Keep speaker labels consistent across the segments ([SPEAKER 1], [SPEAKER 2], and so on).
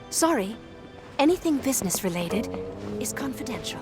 [SPEAKER 1] Sorry. Anything business-related is confidential.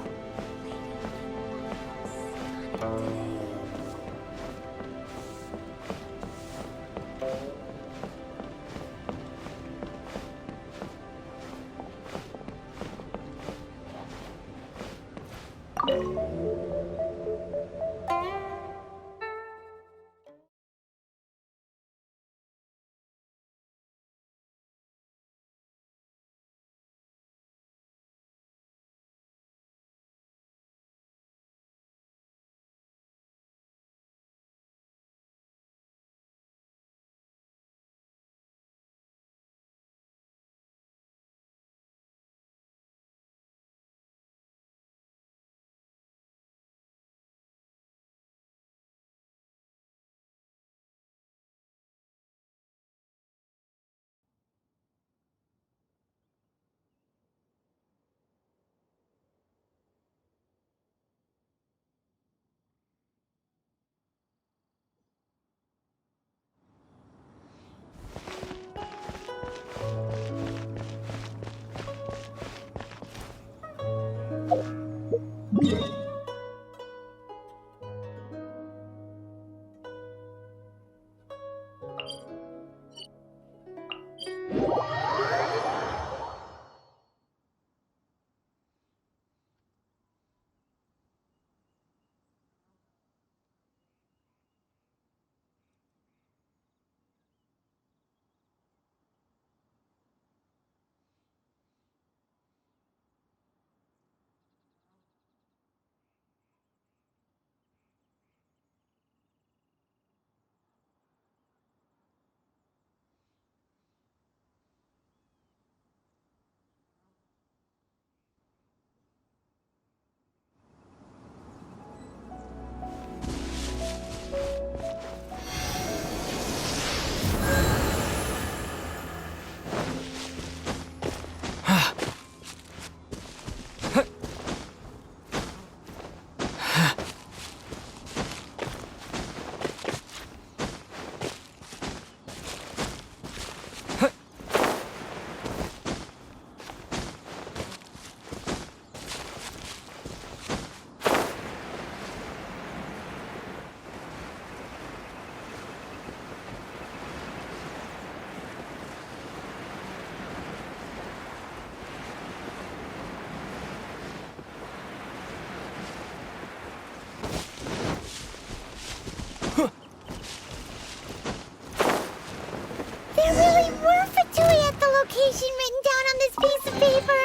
[SPEAKER 2] Written down on this piece of paper.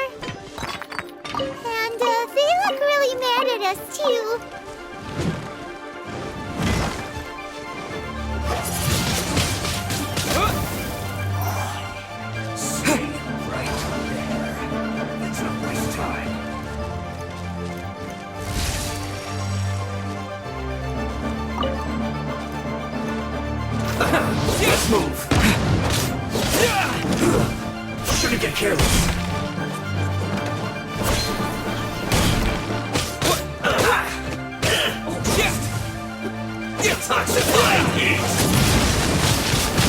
[SPEAKER 2] And they look really mad at us, too.
[SPEAKER 3] Stay right there. Let's not waste time. Let's move. Shouldn't get careless. Detoxify heat.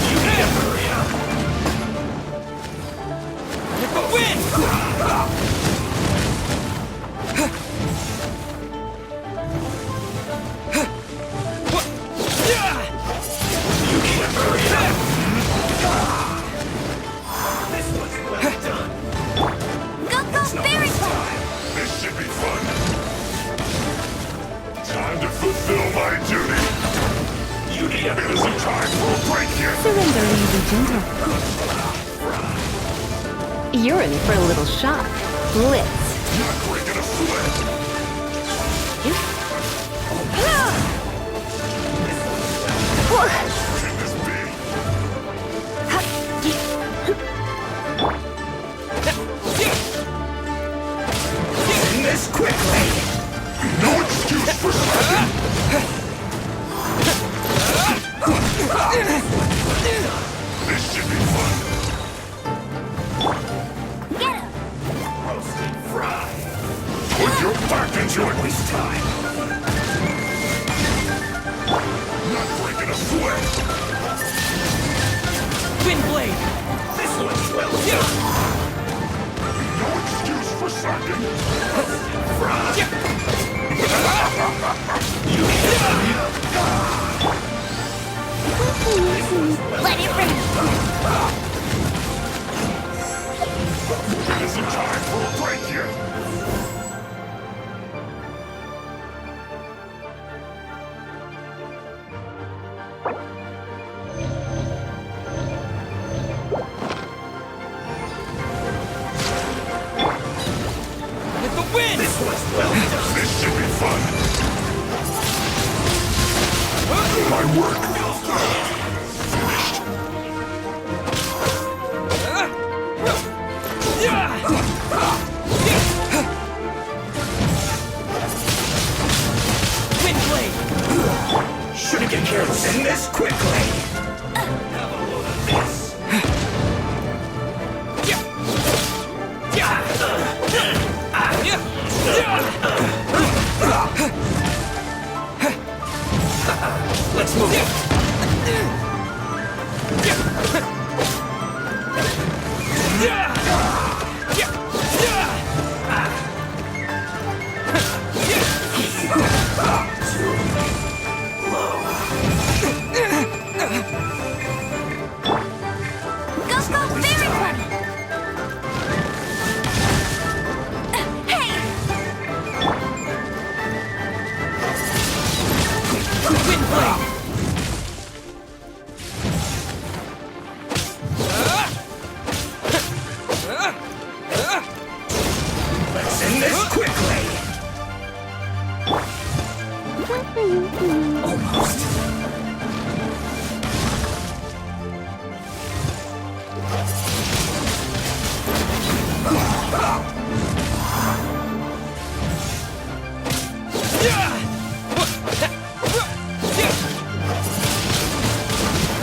[SPEAKER 3] You need to hurry up. Win! You need to hurry up. This one's well done.
[SPEAKER 2] Go, very
[SPEAKER 3] Time. This should be fun. Time to fulfill my duty. You need a little time for a break here.
[SPEAKER 1] Surrender, lady gentle. You're in for a little shock. Blitz.
[SPEAKER 3] Not breaking a sweat. Can this be? End this quickly. No excuse for slacking. This should be fun.
[SPEAKER 2] Get him!
[SPEAKER 3] Roast and fry. Put your back into it. Waste time. Not breaking a sweat.
[SPEAKER 2] Let it rain.
[SPEAKER 3] It isn't time for a break yet.
[SPEAKER 4] With the wind!
[SPEAKER 3] This was well done. This should be fun. My work feels good. Finished.
[SPEAKER 4] Wind blade!
[SPEAKER 3] Shouldn't get careless in this quickly. Have a load of this.
[SPEAKER 4] Let's move.
[SPEAKER 2] Go, fairy one! Hey!
[SPEAKER 4] Wind blade!
[SPEAKER 3] Let's end this quickly. Almost.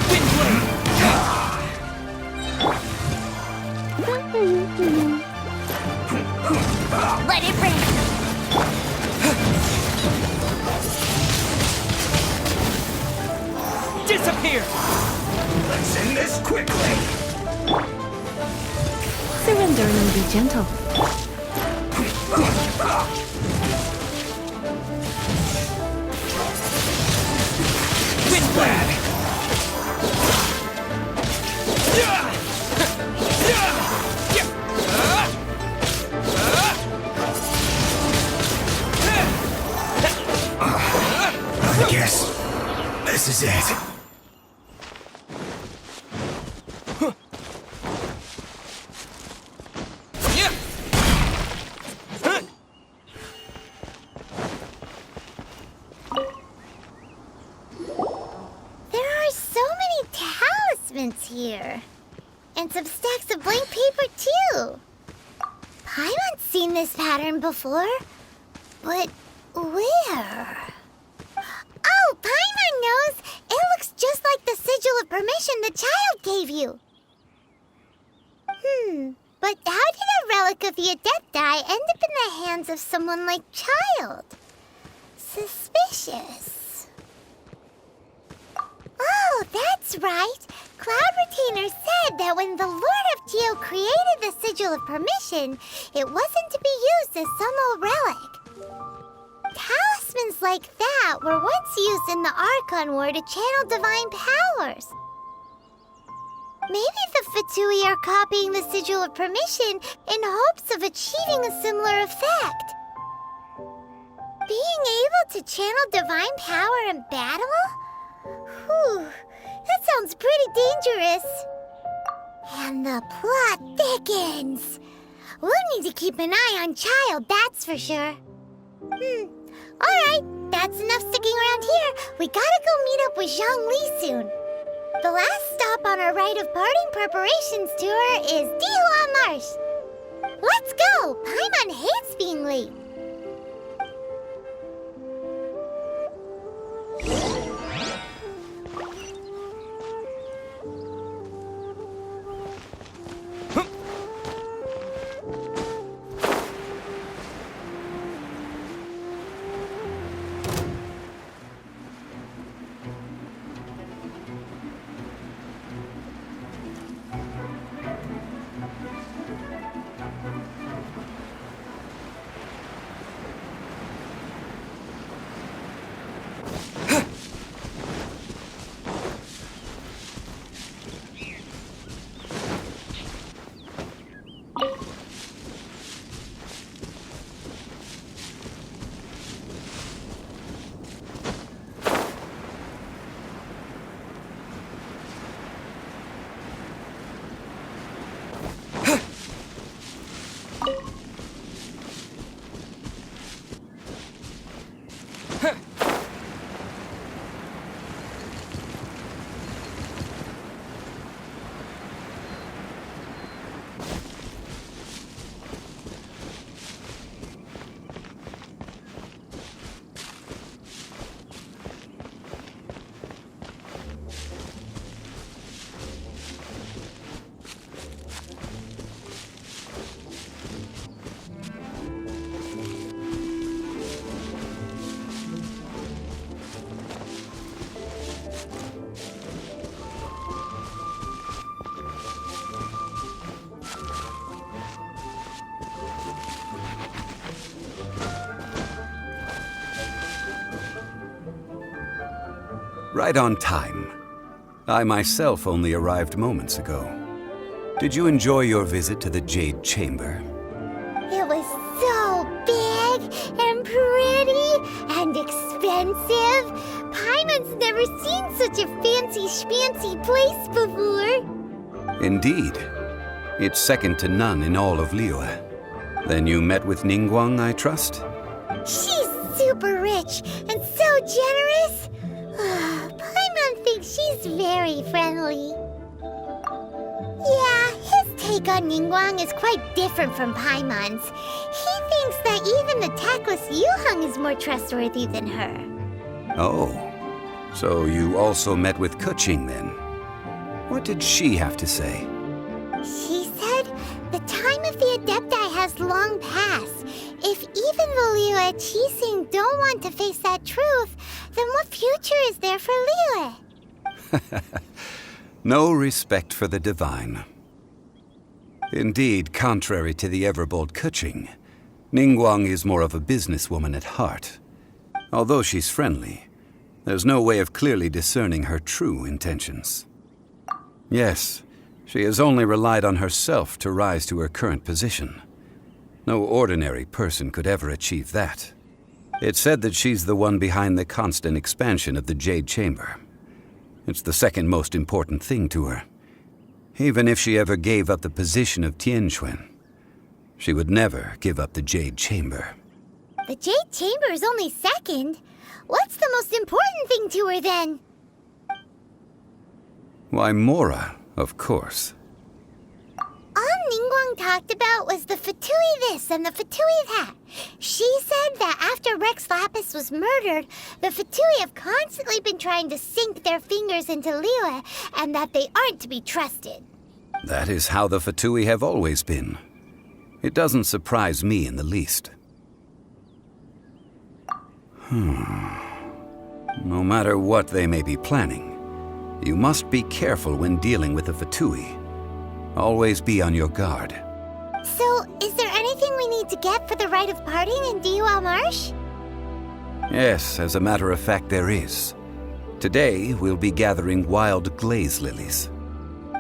[SPEAKER 4] Wind blade!
[SPEAKER 2] Let it rain.
[SPEAKER 4] Disappear!
[SPEAKER 3] Let's end this quickly.
[SPEAKER 1] Surrender and be gentle.
[SPEAKER 4] Wind blade!
[SPEAKER 3] I guess this is it.
[SPEAKER 2] There are so many talismans here. And some stacks of blank paper, too. Paimon's seen this pattern before. But where? Oh, Paimon knows! It looks just like the sigil of permission the child gave you. But how did a relic of the Adepti end up in the hands of someone like Child? Suspicious. Oh, that's right. Cloud Retainer said that when the Lord of Geo created the Sigil of Permission, it wasn't to be used as some old relic. Talismans like that were once used in the Archon War to channel divine powers. Maybe the Fatui are copying the Sigil of Permission in hopes of achieving a similar effect. Being able to channel divine power in battle? Whew, that sounds pretty dangerous. And the plot thickens. We'll need to keep an eye on Child, that's for sure. Alright, that's enough sticking around here. We gotta go meet up with Zhongli soon. The last stop on our rite of parting preparations tour is Dihua Marsh. Let's go! Paimon hates being late.
[SPEAKER 5] Right on time. I myself only arrived moments ago. Did you enjoy your visit to the Jade Chamber?
[SPEAKER 2] It was so big and pretty and expensive. Paimon's never seen such a fancy schmancy place before.
[SPEAKER 5] Indeed. It's second to none in all of Liyue. Then you met with Ningguang, I trust?
[SPEAKER 2] She's super rich and so generous. Paimon thinks she's very friendly. Yeah, his take on Ningguang is quite different from Paimon's. He thinks that even the tactless Yuheng is more trustworthy than her.
[SPEAKER 5] Oh, so you also met with Keqing then? What did she have to say?
[SPEAKER 2] She said the time of the Adepti has long passed. If even the Liyue Qixing don't want to face that truth, then what future is there for Liyue?
[SPEAKER 5] No respect for the divine. Indeed, contrary to the ever-bold Keqing, Ningguang is more of a businesswoman at heart. Although she's friendly, there's no way of clearly discerning her true intentions. Yes, she has only relied on herself to rise to her current position. No ordinary person could ever achieve that. It's said that she's the one behind the constant expansion of the Jade Chamber. It's the second most important thing to her. Even if she ever gave up the position of Tianquan, she would never give up the Jade Chamber.
[SPEAKER 2] The Jade Chamber is only second. What's the most important thing to her then?
[SPEAKER 5] Why, Mora, of course.
[SPEAKER 2] All Ningguang talked about was the Fatui this and the Fatui that. She said that after Rex Lapis was murdered, the Fatui have constantly been trying to sink their fingers into Liyue, and that they aren't to be trusted.
[SPEAKER 5] That is how the Fatui have always been. It doesn't surprise me in the least. No matter what they may be planning, you must be careful when dealing with the Fatui. Always be on your guard.
[SPEAKER 2] So, is there anything we need to get for the rite of parting in Dihua Marsh?
[SPEAKER 5] Yes, as a matter of fact, there is. Today, we'll be gathering wild glaze lilies.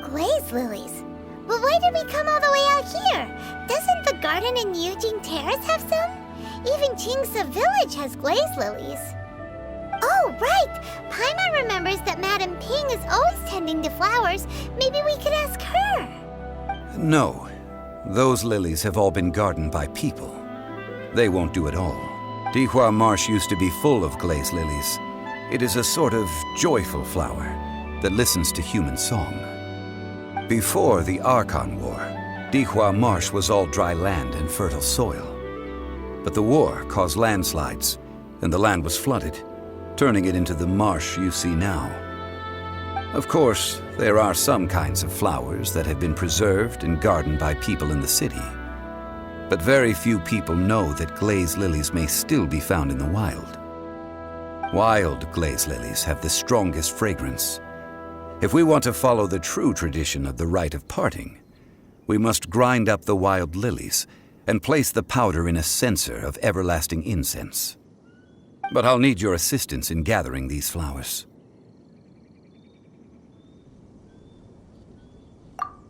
[SPEAKER 2] Glaze lilies? But why did we come all the way out here? Doesn't the garden in Yujing Terrace have some? Even Qingse Village has glaze lilies. Oh, right! Paimon remembers that Madame Ping is always tending to flowers. Maybe we could ask her.
[SPEAKER 5] No. Those lilies have all been gardened by people. They won't do it all. Dihua Marsh used to be full of glaze lilies. It is a sort of joyful flower that listens to human song. Before the Archon War, Dihua Marsh was all dry land and fertile soil. But the war caused landslides, and the land was flooded, turning it into the marsh you see now. Of course, there are some kinds of flowers that have been preserved and gardened by people in the city. But very few people know that glaze lilies may still be found in the wild. Wild glaze lilies have the strongest fragrance. If we want to follow the true tradition of the rite of parting, we must grind up the wild lilies and place the powder in a censer of everlasting incense. But I'll need your assistance in gathering these flowers.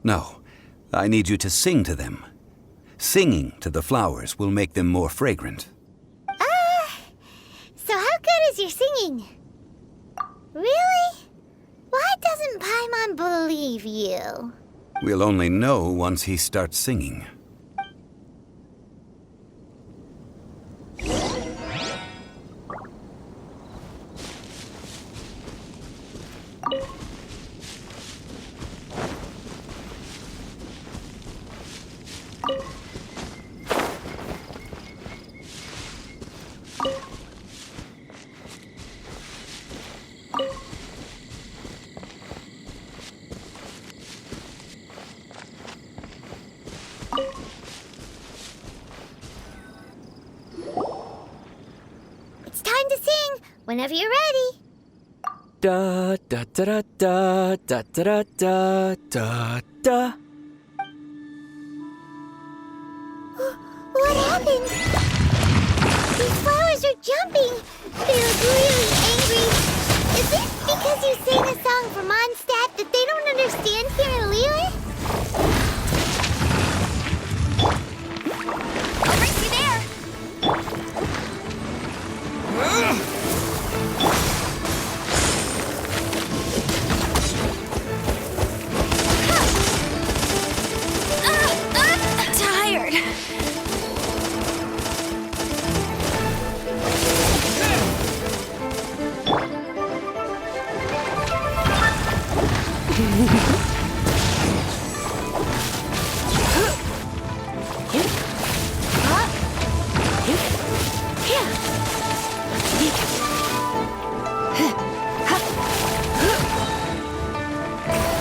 [SPEAKER 5] No, I need you to sing to them. Singing to the flowers will make them more fragrant.
[SPEAKER 2] So how good is your singing? Really? Why doesn't Paimon believe you?
[SPEAKER 5] We'll only know once he starts singing.
[SPEAKER 2] It's time to sing, whenever you're ready.
[SPEAKER 4] Da da da da da da da da da da.
[SPEAKER 2] What happened? These flowers are jumping. They look really angry. Is it because because you sing a song for Mondstadt that they don't understand here in Liyue?
[SPEAKER 6] I'll race you there! Tired.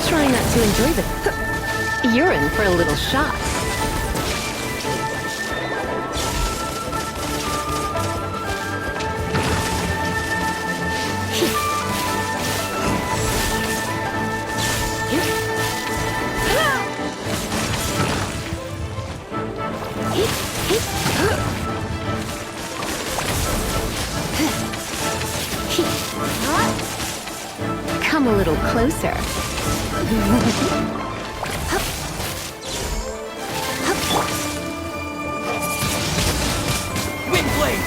[SPEAKER 1] Try not to enjoy the... You're in for a little shock. Come a little closer.
[SPEAKER 4] Windblade!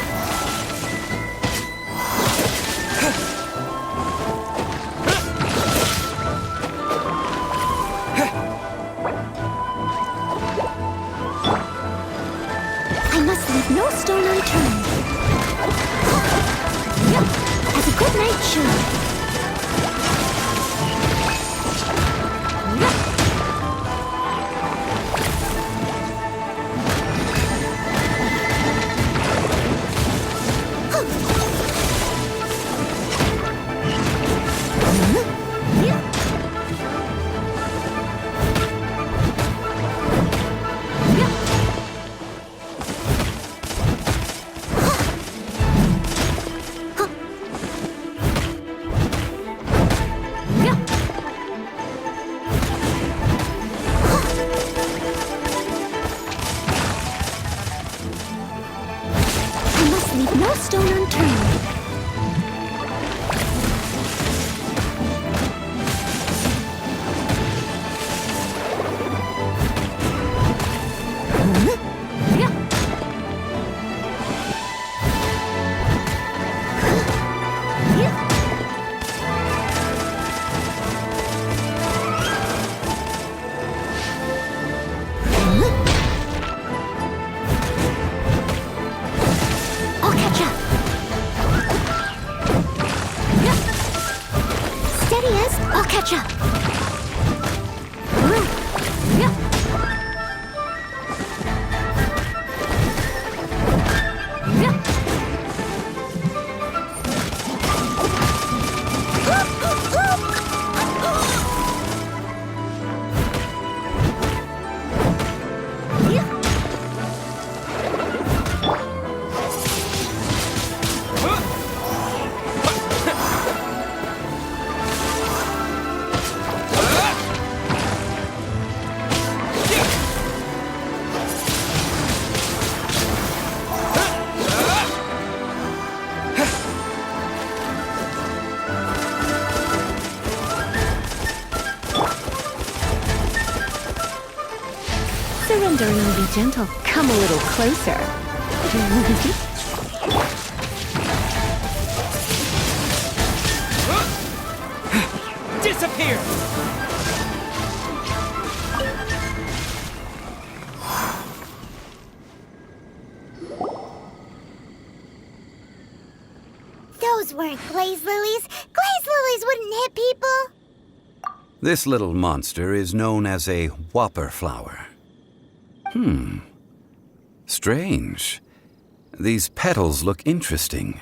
[SPEAKER 2] I must leave no stone unturned. As a good knight should. I must leave no stone unturned. I'll catch up. Steady as I'll catch up.
[SPEAKER 1] Surrender and be gentle. Come a little closer.
[SPEAKER 4] Disappear!
[SPEAKER 2] Those weren't glaze lilies. Glaze lilies wouldn't hit people.
[SPEAKER 5] This little monster is known as a whopper flower. Strange. These petals look interesting.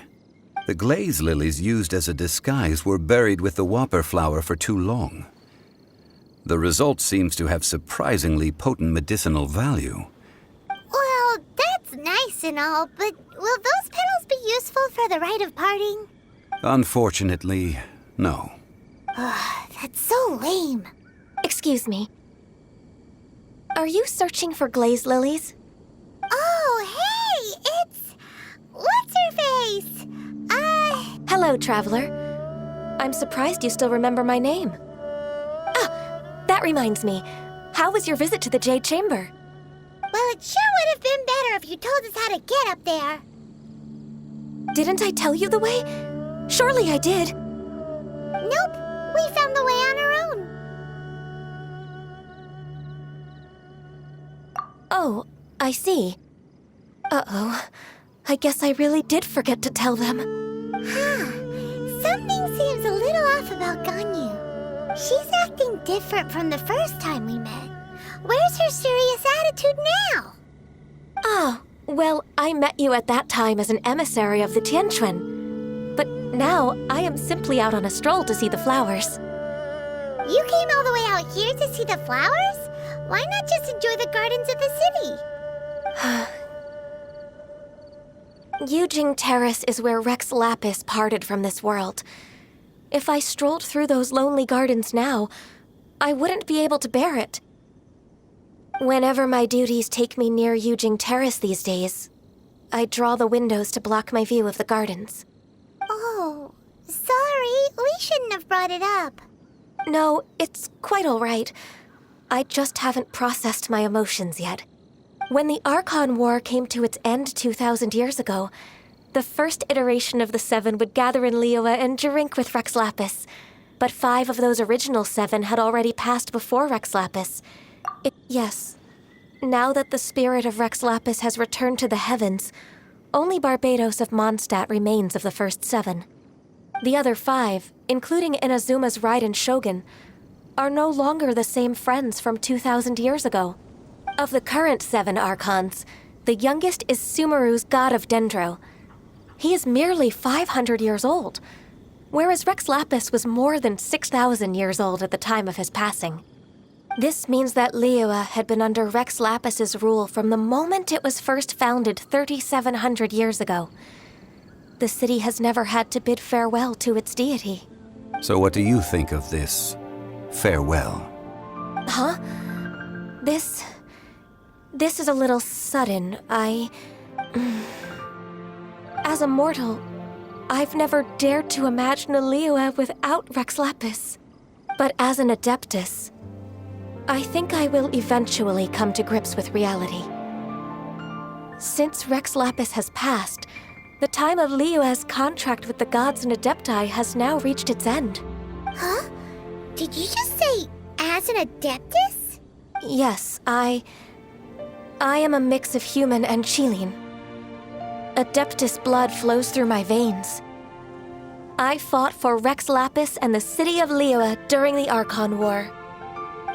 [SPEAKER 5] The glaze lilies used as a disguise were buried with the whopper flower for too long. The result seems to have surprisingly potent medicinal value.
[SPEAKER 2] Well, that's nice and all, but will those petals be useful for the rite of parting?
[SPEAKER 5] Unfortunately, no.
[SPEAKER 2] That's so lame.
[SPEAKER 6] Excuse me. Are you searching for glaze lilies?
[SPEAKER 2] Oh, hey, it's... What's-her-face?
[SPEAKER 6] Hello, traveler. I'm surprised you still remember my name. Ah, that reminds me. How was your visit to the Jade Chamber?
[SPEAKER 2] Well, it sure would have been better if you told us how to get up there.
[SPEAKER 6] Didn't I tell you the way? Surely I did.
[SPEAKER 2] Nope, we found the way on our own.
[SPEAKER 6] Oh, I see. Uh-oh. I guess I really did forget to tell them.
[SPEAKER 2] Something seems a little off about Ganyu. She's acting different from the first time we met. Where's her serious attitude now?
[SPEAKER 6] Oh, well, I met you at that time as an emissary of the Tianquan. But now, I am simply out on a stroll to see the flowers.
[SPEAKER 2] You came all the way out here to see the flowers? Why not just enjoy the gardens of the city?
[SPEAKER 6] Yujing Terrace is where Rex Lapis parted from this world. If I strolled through those lonely gardens now, I wouldn't be able to bear it. Whenever my duties take me near Yujing Terrace these days, I draw the windows to block my view of the gardens.
[SPEAKER 2] Oh, sorry, we shouldn't have brought it up.
[SPEAKER 6] No, it's quite all right. I just haven't processed my emotions yet. When the Archon War came to its end 2,000 years ago, the first iteration of the Seven would gather in Liyue and drink with Rex Lapis. But 5 of those original 7 had already passed before Rex Lapis. Yes. Now that the spirit of Rex Lapis has returned to the heavens, only Barbados of Mondstadt remains of the first 7. The other 5, including Inazuma's Raiden Shogun, are no longer the same friends from 2,000 years ago. Of the current 7 Archons, the youngest is Sumeru's god of Dendro. He is merely 500 years old, whereas Rex Lapis was more than 6,000 years old at the time of his passing. This means that Liyue had been under Rex Lapis's rule from the moment it was first founded 3,700 years ago. The city has never had to bid farewell to its deity.
[SPEAKER 5] So what do you think of this farewell?
[SPEAKER 6] Huh? This is a little sudden. As a mortal, I've never dared to imagine a Liyue without Rex Lapis. But as an Adeptus, I think I will eventually come to grips with reality. Since Rex Lapis has passed, the time of Liyue's contract with the gods and Adepti has now reached its end.
[SPEAKER 2] Huh? Did you just say, as an Adeptus?
[SPEAKER 6] Yes, I am a mix of human and Chilean. Adeptus blood flows through my veins. I fought for Rex Lapis and the city of Liyue during the Archon War.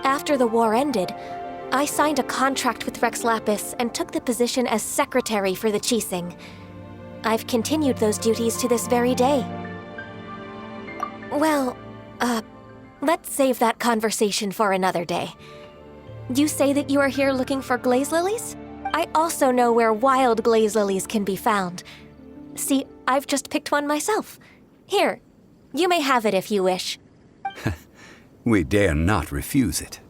[SPEAKER 6] After the war ended, I signed a contract with Rex Lapis and took the position as secretary for the Qixing. I've continued those duties to this very day. Well, let's save that conversation for another day. You say that you are here looking for glaze lilies? I also know where wild glaze lilies can be found. See, I've just picked one myself. Here, you may have it if you wish.
[SPEAKER 5] We dare not refuse it.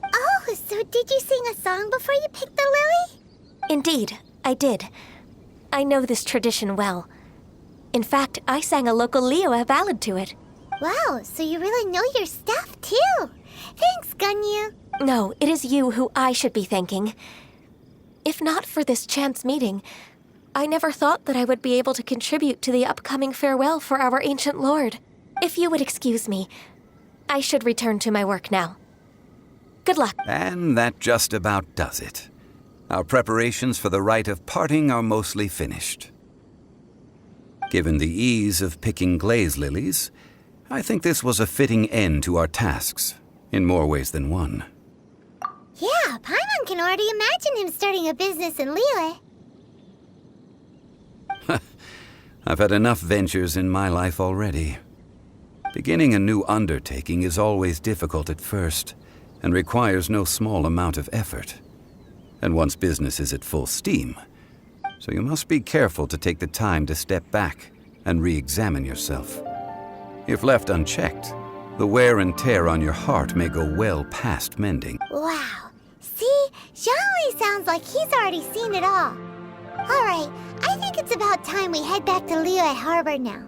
[SPEAKER 2] Oh, so did you sing a song before you picked the lily?
[SPEAKER 6] Indeed, I did. I know this tradition well. In fact, I sang a local Liyue ballad to it.
[SPEAKER 2] Wow, so you really know your stuff, too. Thanks, Ganyu.
[SPEAKER 6] No, it is you who I should be thanking. If not for this chance meeting, I never thought that I would be able to contribute to the upcoming farewell for our ancient lord. If you would excuse me, I should return to my work now. Good luck.
[SPEAKER 5] And that just about does it. Our preparations for the rite of parting are mostly finished. Given the ease of picking glaze lilies, I think this was a fitting end to our tasks, in more ways than one.
[SPEAKER 2] Yeah, Paimon can already imagine him starting a business in Liyue.
[SPEAKER 5] I've had enough ventures in my life already. Beginning a new undertaking is always difficult at first, and requires no small amount of effort. And once business is at full steam, so you must be careful to take the time to step back and re-examine yourself. If left unchecked, the wear and tear on your heart may go well past mending.
[SPEAKER 2] Wow. See? Zhongli sounds like he's already seen it all. Alright, I think it's about time we head back to Liyue Harbor now.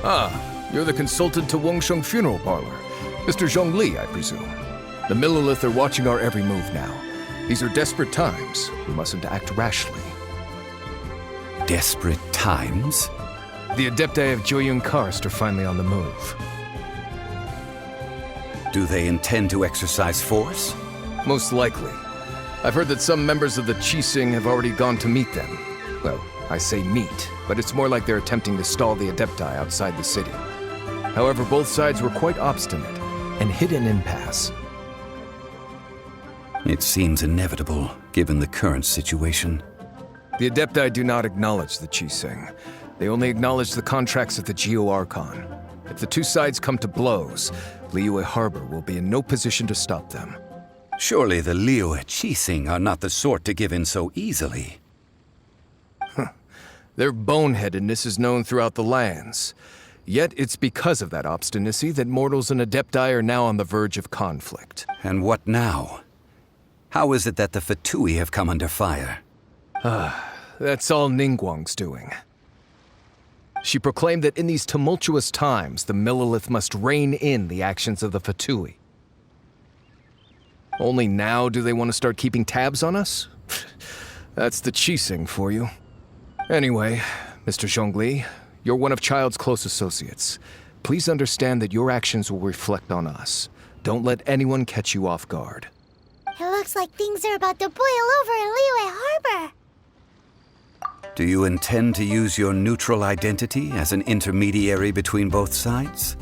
[SPEAKER 7] Ah, you're the consultant to Wangsheng Funeral Parlor. Mr. Zhongli, I presume. The Millelith are watching our every move now. These are desperate times. We mustn't act rashly.
[SPEAKER 5] Desperate times?
[SPEAKER 7] The Adepti of Joyun Karst are finally on the move.
[SPEAKER 5] Do they intend to exercise force?
[SPEAKER 7] Most likely. I've heard that some members of the Qixing have already gone to meet them. Well, I say meet, but it's more like they're attempting to stall the Adepti outside the city. However, both sides were quite obstinate and hit an impasse.
[SPEAKER 5] It seems inevitable, given the current situation.
[SPEAKER 7] The Adepti do not acknowledge the Qixing. They only acknowledge the contracts of the Geo-Archon. If the two sides come to blows, Liyue Harbor will be in no position to stop them.
[SPEAKER 5] Surely the Liyue Qixing are not the sort to give in so easily.
[SPEAKER 7] Their boneheadedness is known throughout the lands. Yet it's because of that obstinacy that mortals and Adepti are now on the verge of conflict.
[SPEAKER 5] And what now? How is it that the Fatui have come under fire?
[SPEAKER 7] That's all Ningguang's doing. She proclaimed that in these tumultuous times, the Millelith must rein in the actions of the Fatui. Only now do they want to start keeping tabs on us? That's the Qixing for you. Anyway, Mr. Zhongli, you're one of Child's close associates. Please understand that your actions will reflect on us. Don't let anyone catch you off guard.
[SPEAKER 2] It looks like things are about to boil over in Liyue Harbor.
[SPEAKER 5] Do you intend to use your neutral identity as an intermediary between both sides?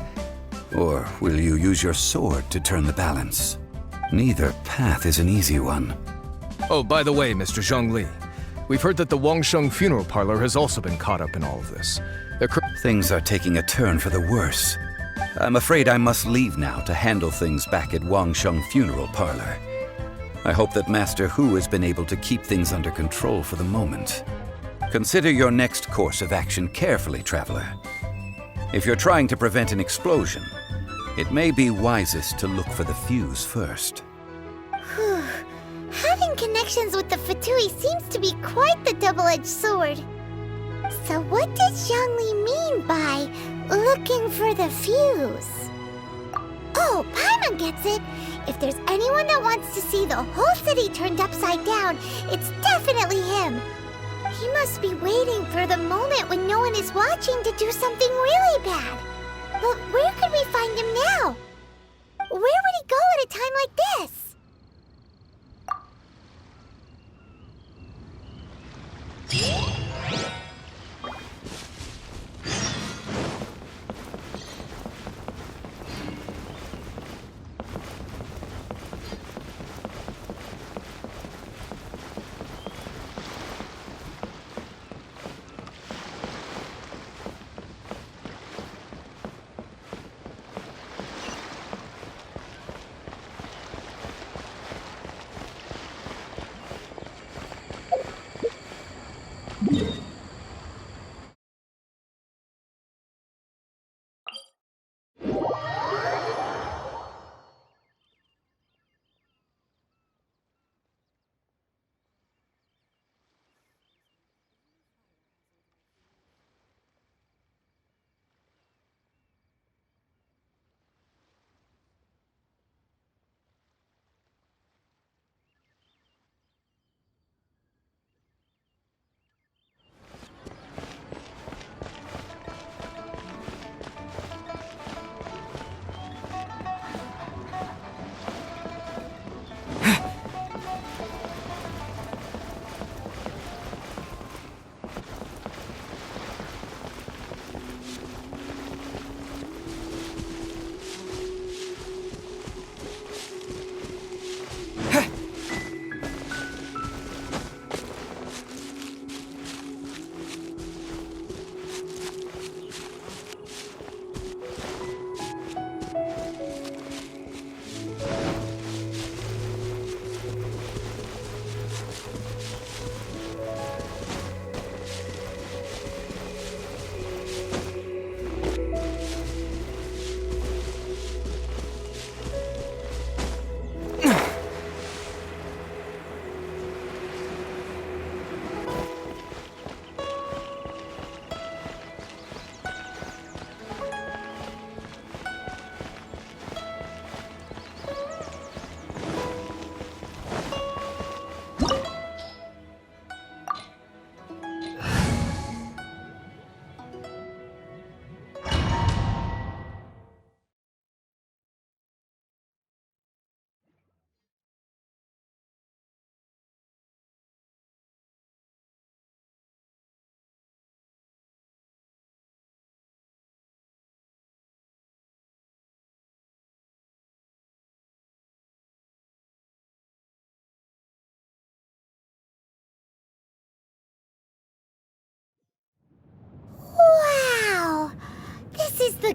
[SPEAKER 5] Or will you use your sword to turn the balance? Neither path is an easy one.
[SPEAKER 7] Oh, by the way, Mr. Zhongli, we've heard that the Wangsheng Funeral Parlor has also been caught up in all of this.
[SPEAKER 5] Things are taking a turn for the worse. I'm afraid I must leave now to handle things back at Wangsheng Funeral Parlor. I hope that Master Hu has been able to keep things under control for the moment. Consider your next course of action carefully, Traveler. If you're trying to prevent an explosion, it may be wisest to look for the fuse first.
[SPEAKER 2] Whew. Having connections with the Fatui seems to be quite the double-edged sword. So what does Zhongli mean by looking for the fuse? Oh, Paimon gets it! If there's anyone that wants to see the whole city turned upside down, it's definitely him. He must be waiting for the moment when no one is watching to do something really bad. But where could we find him now? Where would he go at a time like this?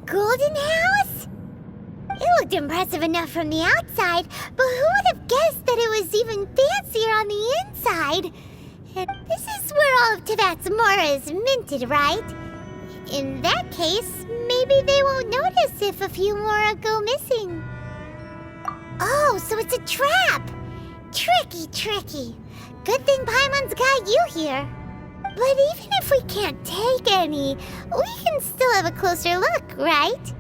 [SPEAKER 2] golden house? It looked impressive enough from the outside, but who would have guessed that it was even fancier on the inside? And this is where all of Teyvat's mora is minted, right? In that case, maybe they won't notice if a few mora go missing. Oh, so it's a trap! Tricky, tricky. Good thing Paimon's got you here. But even if we can't take any, we can still have a closer look, right?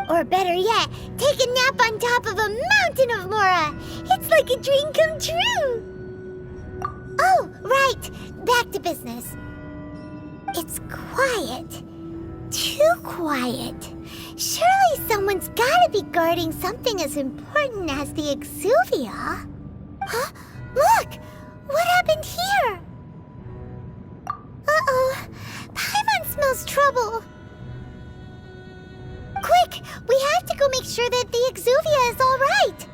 [SPEAKER 2] Or better yet, take a nap on top of a mountain of mora. It's like a dream come true. Oh, right. Back to business. It's quiet. Too quiet. Surely someone's gotta be guarding something as important as the exuvia. Huh? Look! What happened here? Uh-oh. Paimon smells trouble. Quick! We have to go make sure that the exuvia is all right.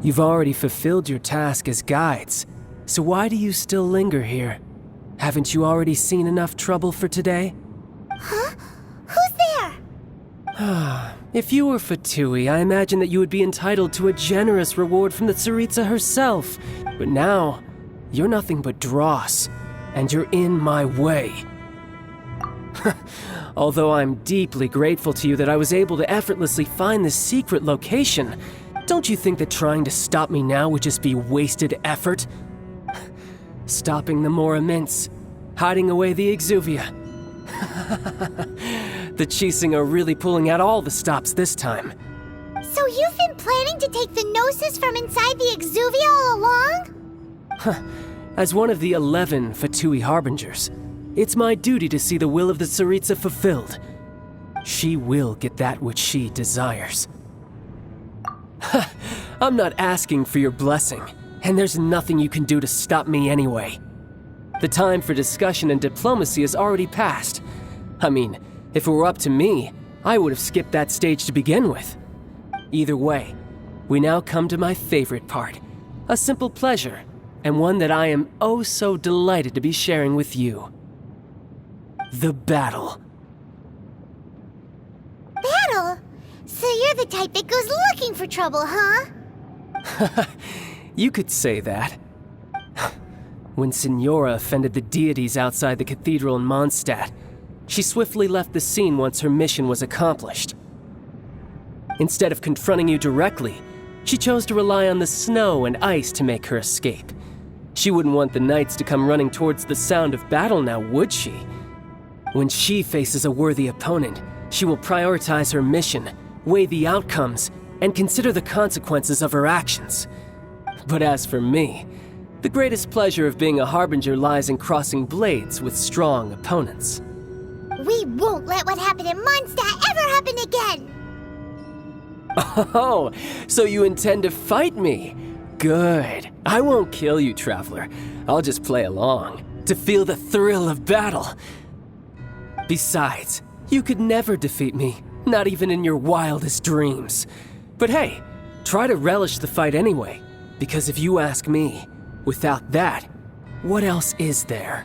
[SPEAKER 4] You've already fulfilled your task as guides, so why do you still linger here? Haven't you already seen enough trouble for today?
[SPEAKER 2] Huh? Who's there?
[SPEAKER 4] If you were Fatui, I imagine that you would be entitled to a generous reward from the Tsaritsa herself. But now, you're nothing but dross, and you're in my way. Although I'm deeply grateful to you that I was able to effortlessly find this secret location, don't you think that trying to stop me now would just be wasted effort? Stopping the Mora Mints, hiding away the exuvia. The Chising are really pulling out all the stops this time.
[SPEAKER 2] So you've been planning to take the Gnosis from inside the exuvia all along?
[SPEAKER 4] As one of the 11 Fatui Harbingers, it's my duty to see the will of the Tsaritsa fulfilled. She will get that which she desires. I'm not asking for your blessing, and there's nothing you can do to stop me anyway. The time for discussion and diplomacy has already passed. I mean, if it were up to me, I would have skipped that stage to begin with. Either way, we now come to my favorite part, a simple pleasure, and one that I am oh so delighted to be sharing with you. The battle.
[SPEAKER 2] Battle? So you're the type that goes looking for trouble, huh?
[SPEAKER 4] You could say that. When Signora offended the deities outside the cathedral in Mondstadt, she swiftly left the scene once her mission was accomplished. Instead of confronting you directly, she chose to rely on the snow and ice to make her escape. She wouldn't want the knights to come running towards the sound of battle now, would she? When she faces a worthy opponent, she will prioritize her mission, weigh the outcomes, and consider the consequences of her actions. But as for me, the greatest pleasure of being a harbinger lies in crossing blades with strong opponents.
[SPEAKER 2] We won't let what happened in Mondstadt ever happen again!
[SPEAKER 4] Oh, so you intend to fight me? Good. I won't kill you, Traveler. I'll just play along, to feel the thrill of battle. Besides, you could never defeat me, not even in your wildest dreams. But hey, try to relish the fight anyway, because if you ask me, without that, what else is there?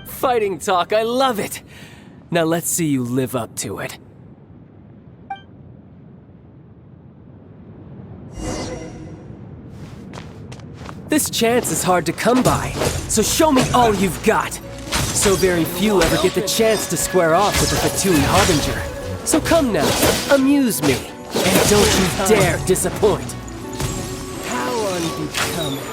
[SPEAKER 4] Fighting talk, I love it! Now let's see you live up to it. This chance is hard to come by, so show me all you've got. So very few ever get the chance to square off with a Fatui Harbinger. So come now, amuse me, and don't you dare disappoint. How unbecoming.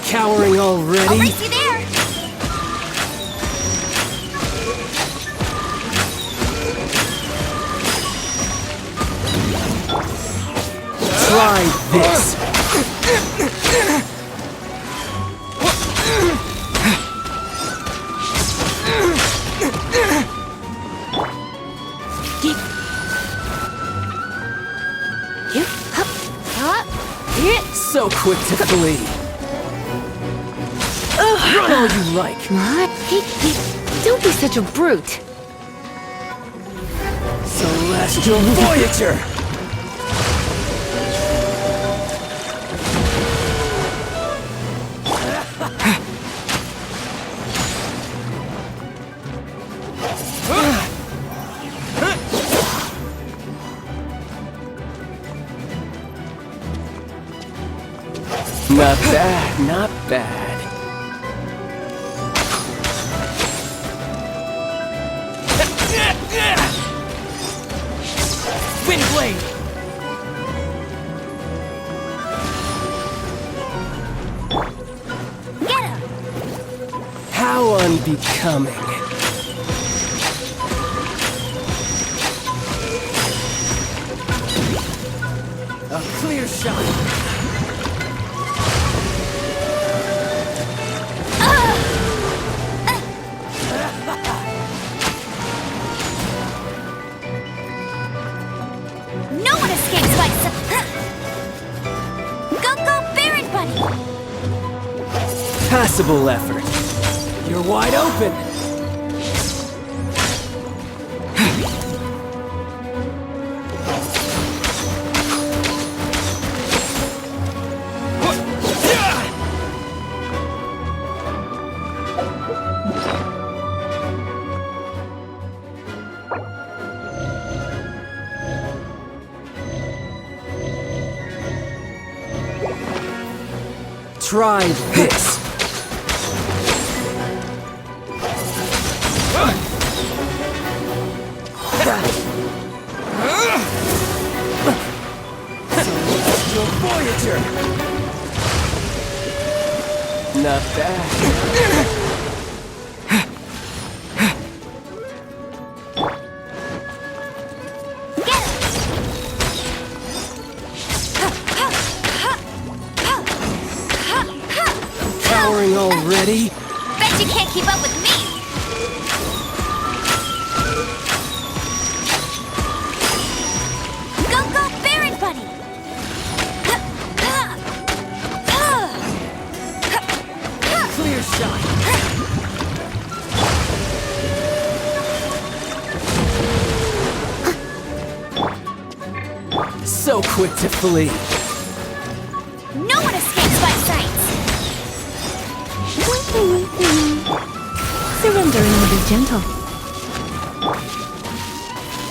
[SPEAKER 4] Cowering already?
[SPEAKER 2] I'll race you there!
[SPEAKER 4] Try this! So quick to flee. Run all you like.
[SPEAKER 1] What? Hey, don't be such a brute.
[SPEAKER 4] Celestial Voyager! Not bad, not bad. Windblade!
[SPEAKER 2] Get him!
[SPEAKER 4] How unbecoming. A clear shot.
[SPEAKER 2] No one escapes my Go, Baron Bunny!
[SPEAKER 4] Passable effort. You're wide open. Try this. Celestial Voyager. Not bad. Cowering already?
[SPEAKER 2] Bet you can't keep up with me! Go, Baron Bunny!
[SPEAKER 4] Clear shot. So quick to flee.
[SPEAKER 2] No one escapes my sight!
[SPEAKER 1] Surrendering will be gentle.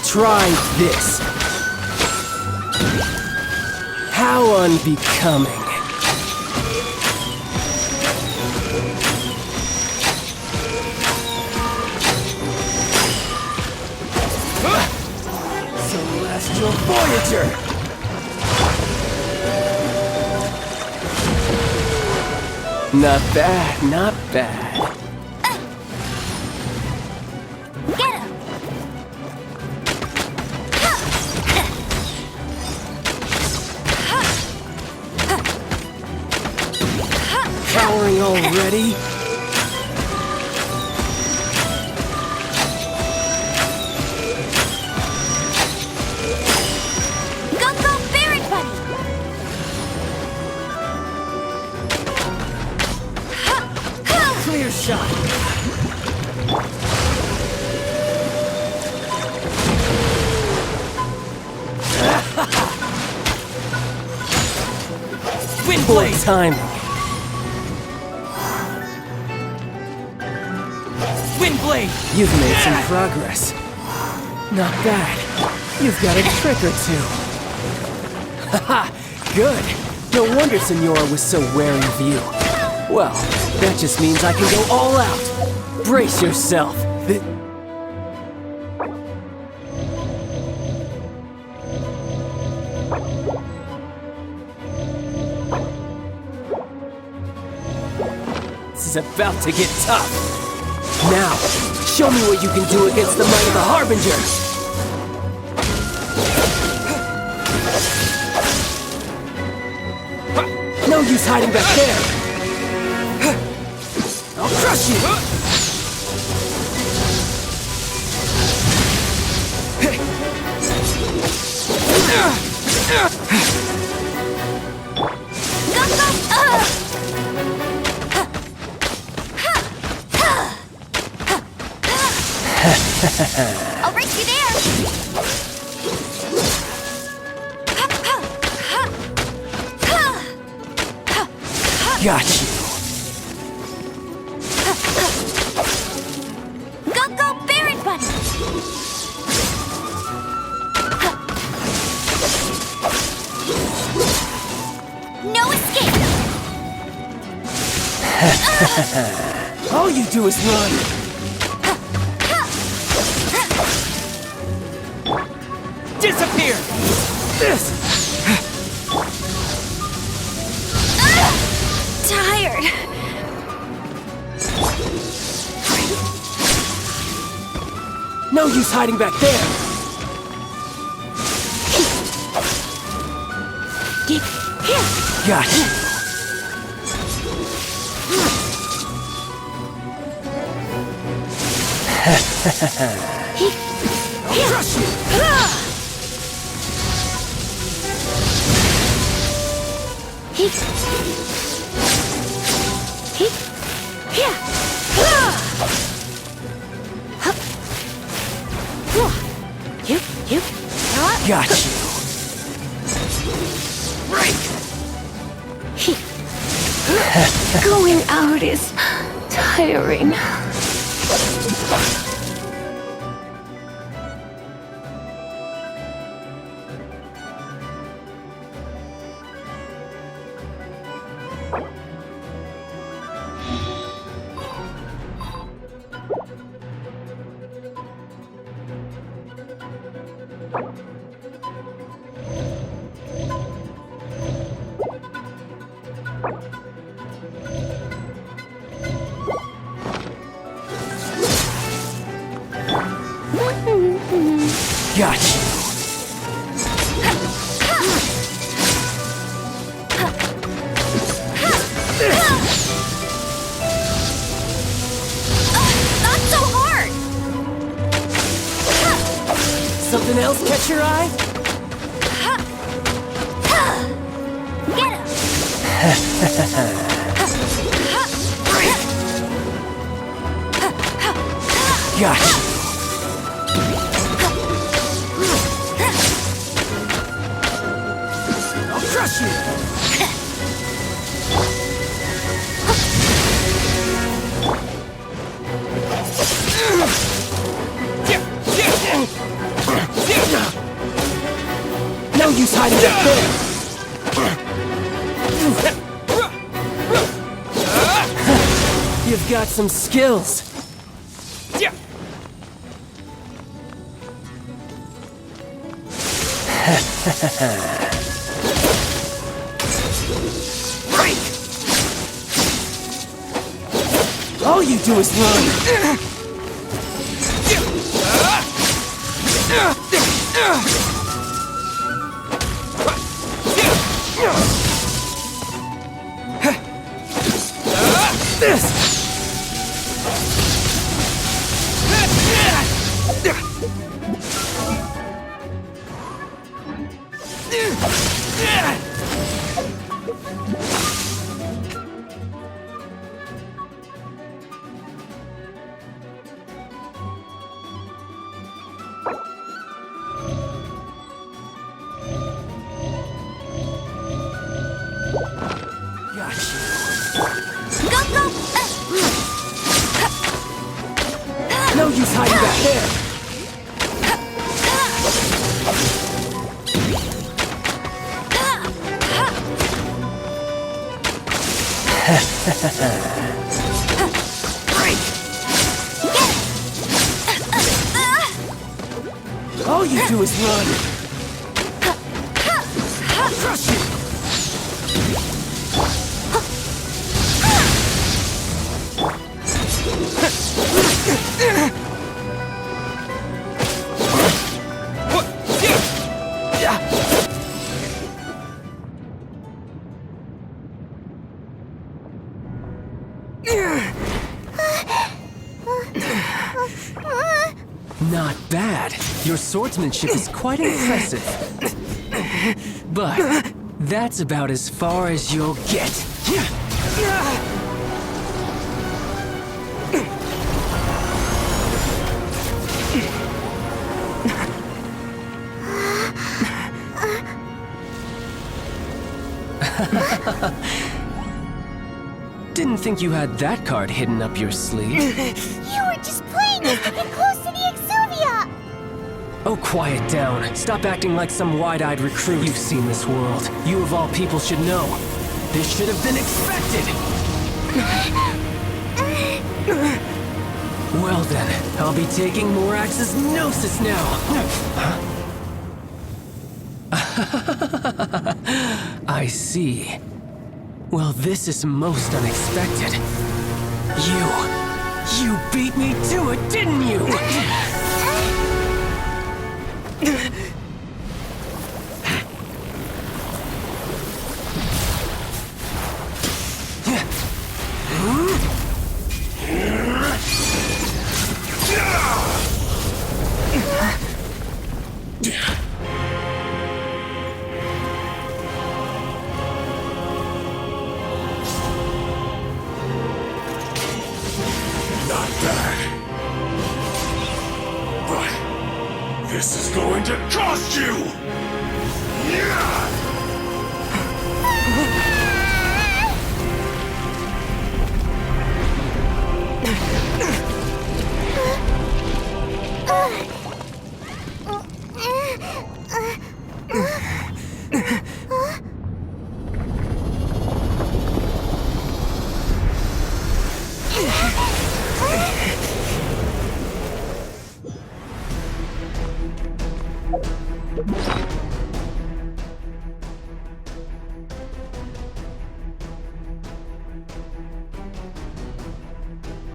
[SPEAKER 4] Try this. How unbecoming. Celestial Voyager! Not bad, not bad.
[SPEAKER 2] Get him!
[SPEAKER 4] Cowering already?
[SPEAKER 2] Go, Baron Bunny!
[SPEAKER 4] Clear shot. Windblade timing. Windblade! You've made some progress. Not bad. You've got a trick or two. Haha, good. No wonder Senora was so wary of you. Well, that just means I can go all out. Brace yourself. This is about to get tough. Now, show me what you can do against the might of the Harbinger. No No use hiding back there! I'll crush you!
[SPEAKER 2] I'll race you there!
[SPEAKER 4] Got you!
[SPEAKER 2] Go, Baron Bunny! No escape!
[SPEAKER 4] All you do is run! Disappear! This!
[SPEAKER 2] Tired!
[SPEAKER 4] No use hiding back there! Got you! I'll crush you! Got you!
[SPEAKER 1] Going out is tiring.
[SPEAKER 4] Got you!
[SPEAKER 2] Not so hard!
[SPEAKER 4] Something else catch your eye?
[SPEAKER 2] Get him!
[SPEAKER 4] Got you! I'll crush you! No use hiding back there! You've got some skills. All you do is run. This! No use hiding back there! All you do is run! Crush you! Not bad. Your swordsmanship is quite impressive. But that's about as far as you'll get. Didn't think you had that card hidden up your sleeve.
[SPEAKER 2] You were just playing us to get close to the Exuvia!
[SPEAKER 4] Oh, quiet down. Stop acting like some wide-eyed recruit. You've seen this world. You of all people should know. This should have been expected! Well then, I'll be taking Morax's Gnosis now! I see. Well, this is most unexpected. You beat me to it, didn't you?
[SPEAKER 3] Not bad. But this is going to cost you! Yeah!